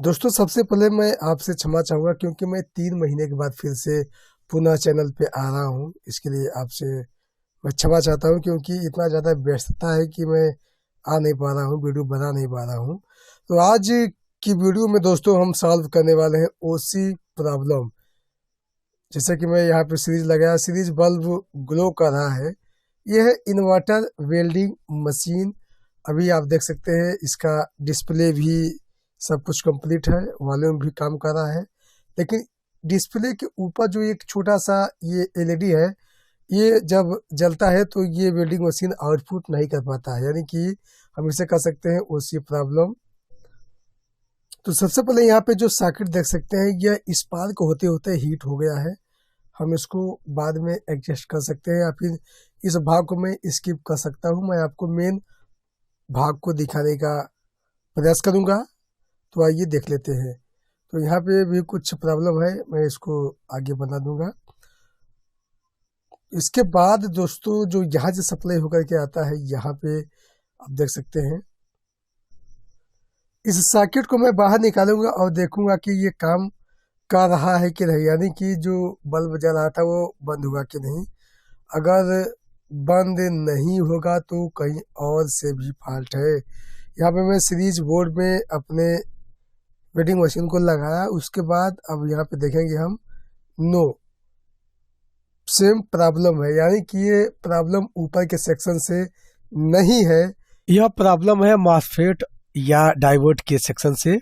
दोस्तों सबसे पहले मैं आपसे क्षमा चाहूँगा क्योंकि मैं 3 महीने के बाद फिर से पुनः चैनल पे आ रहा हूँ। इसके लिए आपसे मैं क्षमा चाहता हूँ क्योंकि इतना ज़्यादा व्यस्तता है कि मैं आ नहीं पा रहा हूँ, वीडियो बना नहीं पा रहा हूँ। तो आज की वीडियो में दोस्तों हम सॉल्व करने वाले हैं ओसी प्रॉब्लम। जैसे कि मैं यहाँ पे सीरीज लगाया, सीरीज बल्ब ग्लो कर रहा है। यह है इन्वर्टर वेल्डिंग मशीन। अभी आप देख सकते हैं इसका डिस्प्ले भी सब कुछ कंप्लीट है, वॉल्यूम भी काम कर रहा है। लेकिन डिस्प्ले के ऊपर जो एक छोटा सा ये एलईडी है, ये जब जलता है तो ये वेल्डिंग मशीन आउटपुट नहीं कर पाता है, यानी कि हम इसे कह सकते हैं ओसी प्रॉब्लम। तो सबसे पहले यहाँ पे जो सर्किट देख सकते हैं, यह स्पार्क होते होते हीट हो गया है। हम इसको बाद में एडजस्ट कर सकते हैं या फिर इस भाग को मैं स्किप कर सकता हूँ। मैं आपको मेन भाग को दिखाने का प्रयास करूँगा। तो आइए देख लेते हैं। तो यहाँ पे भी कुछ प्रॉब्लम है, मैं इसको आगे बना दूंगा। इसके बाद दोस्तों जो यहाँ से सप्लाई होकर के आता है, यहाँ पे आप देख सकते हैं इस सर्किट को मैं बाहर निकालूंगा और देखूंगा कि ये काम कर रहा है कि नहीं, यानी कि जो बल्ब जल रहा था वो बंद हुआ कि नहीं। अगर बंद नहीं होगा तो कहीं और से भी फॉल्ट है। यहाँ पे मैं सीरीज बोर्ड में अपने वेल्डिंग मशीन को लगाया, उसके बाद अब यहाँ पे देखेंगे हम नो सेम प्रॉब्लम है, यानी कि ये प्रॉब्लम ऊपर के सेक्शन से नहीं है, यह प्रॉब्लम है मॉसफेट या डायोड के सेक्शन से।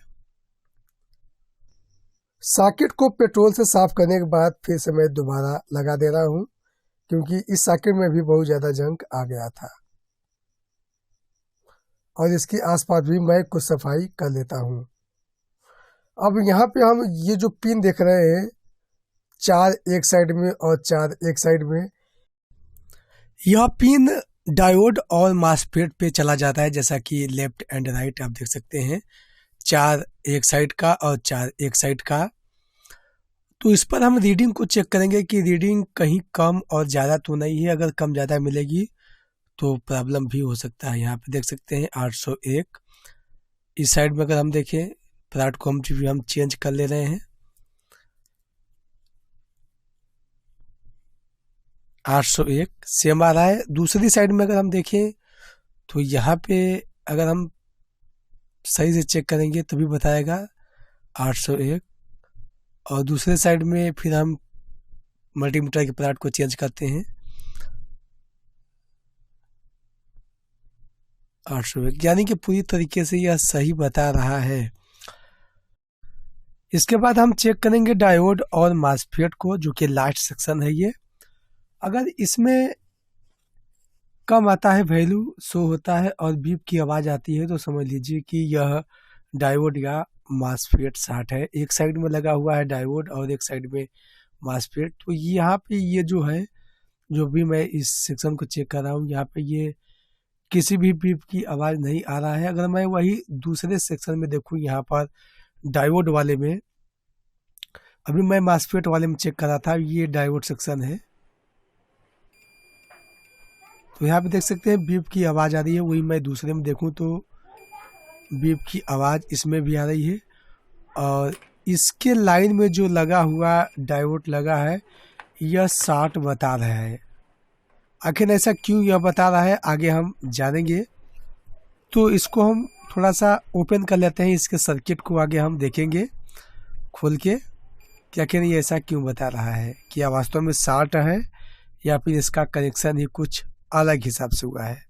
सॉकेट को पेट्रोल से साफ करने के बाद फिर से मैं दोबारा लगा दे रहा हूँ क्योंकि इस सॉकेट में भी बहुत ज़्यादा जंक आ गया था। और इसके आसपास भी मैं कुछ सफाई कर लेता हूँ। अब यहाँ पे हम ये जो पिन देख रहे हैं, 4 एक साइड में और 4 एक साइड में, यह पिन डायोड और मॉसफेट पे चला जाता है। जैसा कि लेफ्ट एंड राइट आप देख सकते हैं, 4 एक साइड का और 4 एक साइड का। तो इस पर हम रीडिंग को चेक करेंगे कि रीडिंग कहीं कम और ज़्यादा तो नहीं है। अगर कम ज़्यादा मिलेगी तो प्रॉब्लम भी हो सकता है। यहाँ पे देख सकते हैं 801। इस साइड में अगर हम देखें, प्लॉट को हम चेंज कर ले रहे हैं, 801 सेम आ रहा है। दूसरी साइड में अगर हम देखें तो यहाँ पे अगर हम सही से चेक करेंगे तभी बताएगा 801। और दूसरे साइड में फिर हम मल्टीमीटर के प्लॉट को चेंज करते हैं, 801, यानी कि पूरी तरीके से यह सही बता रहा है। इसके बाद हम चेक करेंगे डायोड और मॉसफेट को, जो कि लास्ट सेक्शन है ये। अगर इसमें कम आता है, वैल्यू शो होता है और बीप की आवाज़ आती है, तो समझ लीजिए कि यह डायोड या मॉसफेट शॉर्ट है। एक साइड में लगा हुआ है डायोड और एक साइड में मॉसफेट। तो यहाँ पे ये जो है, जो भी मैं इस सेक्शन को चेक कर रहा हूँ, यहाँ पे ये किसी भी बीप की आवाज़ नहीं आ रहा है। अगर मैं वही दूसरे सेक्शन में देखूँ, यहाँ पर डायोड वाले में, अभी मैं मॉसफेट वाले में चेक कर रहा था, ये डायोड सेक्शन है, तो यहाँ पे देख सकते हैं बीप की आवाज़ आ रही है। वही मैं दूसरे में देखूँ तो बीप की आवाज़ इसमें भी आ रही है। और इसके लाइन में जो लगा हुआ डायोड लगा है, यह शॉर्ट बता रहा है। आखिर ऐसा क्यों यह बता रहा है, आगे हम जानेंगे। तो इसको हम थोड़ा सा ओपन कर लेते हैं, इसके सर्किट को आगे हम देखेंगे खोल के कि आखिर ये ऐसा क्यों बता रहा है, कि यह वास्तव में शॉर्ट है या फिर इसका कनेक्शन ही कुछ अलग हिसाब से हुआ है।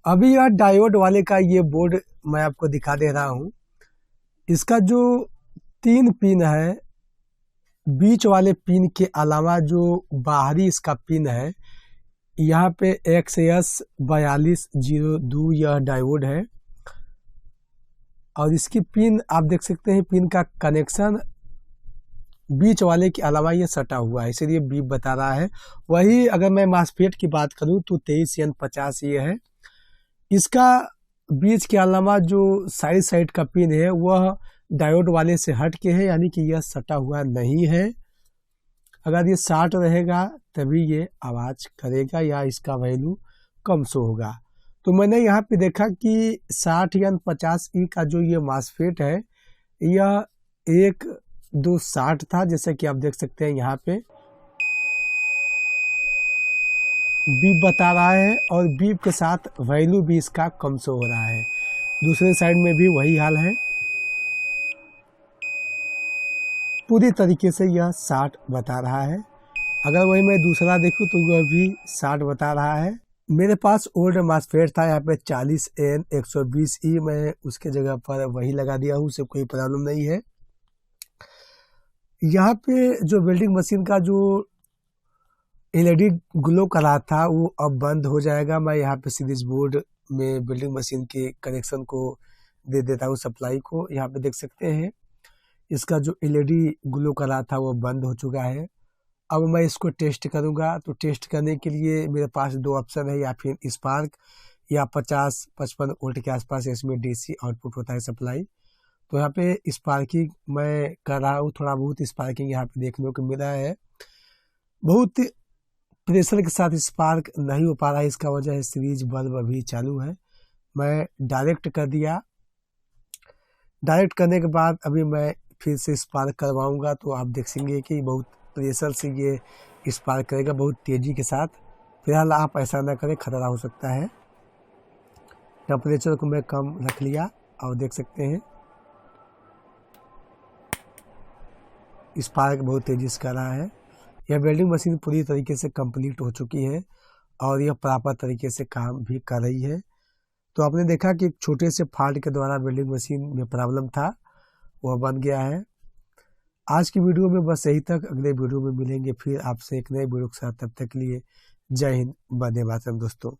अभी यह डायोड वाले का ये बोर्ड मैं आपको दिखा दे रहा हूँ। इसका जो 3 पिन है, बीच वाले पिन के अलावा जो बाहरी इसका पिन है, यहाँ पे XS4202 यह डायोड है। और इसकी पिन आप देख सकते हैं, पिन का कनेक्शन बीच वाले के अलावा ये सटा हुआ है, इसलिए बीप बता रहा है। वही अगर मैं मॉसफेट की बात करूं तो 23N50 ये है। इसका बीच के अलावा जो साइड का पिन है वह डायोड वाले से हट के है, यानी कि यह सटा हुआ नहीं है। अगर ये शॉर्ट रहेगा तभी ये आवाज़ करेगा या इसका वैल्यू कम शो होगा। तो मैंने यहाँ पे देखा कि 60N50E का जो ये मॉसफेट है, यह 1:2:60 था, जैसा कि आप देख सकते हैं यहाँ पे बीप बता रहा है और बीप के साथ वैल्यू भी इसका कम शो हो रहा है। दूसरे साइड में भी वही हाल है, पूरी तरीके से यह 60 बता रहा है। अगर वही मैं दूसरा देखूं तो वह भी 60 बता रहा है। मेरे पास ओल्ड मास्फेट था यहाँ पे 40N 120E, मैं उसके जगह पर वही लगा दिया हूँ, उससे कोई प्रॉब्लम नहीं है। यहाँ पे जो वेल्डिंग मशीन का जो LED ग्लो कर रहा था वो अब बंद हो जाएगा। मैं यहाँ पे सीरीज बोर्ड में वेल्डिंग मशीन के कनेक्शन को दे देता हूँ, सप्लाई को। यहाँ पे देख सकते हैं इसका जो LED ग्लो कर रहा था वो बंद हो चुका है। अब मैं इसको टेस्ट करूँगा, तो टेस्ट करने के लिए मेरे पास 2 ऑप्शन है, या फिर स्पार्क या 50-55 वोल्ट के आसपास इसमें DC आउटपुट होता है सप्लाई। तो यहाँ पे स्पार्किंग मैं कर रहा हूँ, थोड़ा बहुत स्पार्किंग यहाँ पे देखने को मिला है। बहुत प्रेशर के साथ स्पार्क नहीं हो पा रहा है, इसका वजह है सीरीज बल्ब अभी चालू है। मैं डायरेक्ट कर दिया, डायरेक्ट करने के बाद अभी मैं फिर से स्पार्क करवाऊंगा, तो आप देखेंगे कि बहुत प्रेशर से ये स्पार्क करेगा, बहुत तेज़ी के साथ। फिलहाल आप ऐसा ना करें, खतरा हो सकता है। टेम्परेचर को मैं कम रख लिया और देख सकते हैं स्पार्क बहुत तेज़ी से कर रहा है। यह वेल्डिंग मशीन पूरी तरीके से कंप्लीट हो चुकी है और यह प्रॉपर तरीके से काम भी कर रही है। तो आपने देखा कि एक छोटे से फॉल्ट के द्वारा वेल्डिंग मशीन में प्रॉब्लम था, वह बन गया है। आज की वीडियो में बस यही तक। अगले वीडियो में मिलेंगे फिर आपसे एक नए वीडियो के साथ। तब तक के लिए जय हिंद, वंदे मातरम दोस्तों।